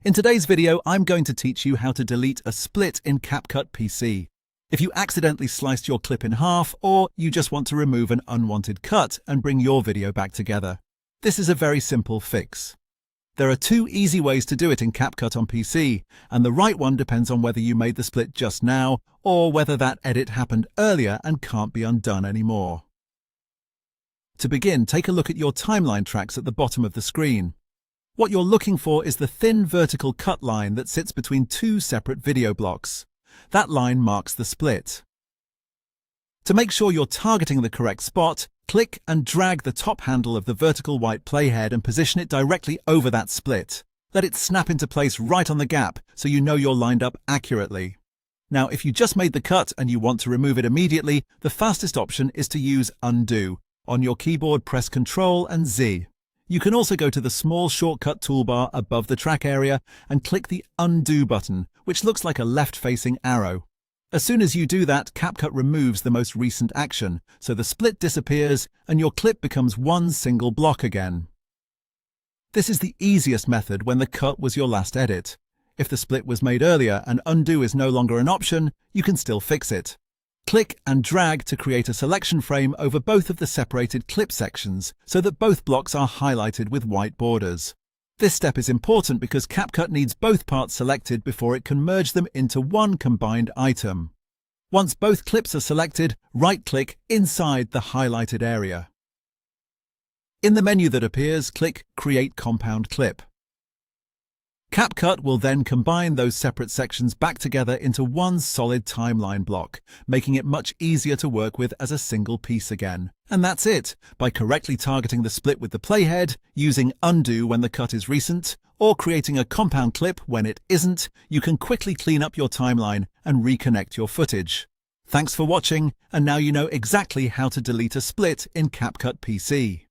In today's video, I'm going to teach you how to delete a split in CapCut PC. If you accidentally sliced your clip in half, or you just want to remove an unwanted cut and bring your video back together, this is a very simple fix. There are two easy ways to do it in CapCut on PC, and the right one depends on whether you made the split just now or whether that edit happened earlier and can't be undone anymore. To begin, take a look at your timeline tracks at the bottom of the screen. What you're looking for is the thin vertical cut line that sits between two separate video blocks. That line marks the split. To make sure you're targeting the correct spot, click and drag the top handle of the vertical white playhead and position it directly over that split. Let it snap into place right on the gap so you know you're lined up accurately. Now, if you just made the cut and you want to remove it immediately, the fastest option is to use Undo. On your keyboard, press Ctrl and Z. You can also go to the small shortcut toolbar above the track area and click the Undo button, which looks like a left-facing arrow. As soon as you do that, CapCut removes the most recent action, so the split disappears and your clip becomes one single block again. This is the easiest method when the cut was your last edit. If the split was made earlier and undo is no longer an option, you can still fix it. Click and drag to create a selection frame over both of the separated clip sections so that both blocks are highlighted with white borders. This step is important because CapCut needs both parts selected before it can merge them into one combined item. Once both clips are selected, right-click inside the highlighted area. In the menu that appears, click Create Compound Clip. CapCut will then combine those separate sections back together into one solid timeline block, making it much easier to work with as a single piece again. And that's it. By correctly targeting the split with the playhead, using Undo when the cut is recent, or creating a compound clip when it isn't, you can quickly clean up your timeline and reconnect your footage. Thanks for watching, and now you know exactly how to delete a split in CapCut PC.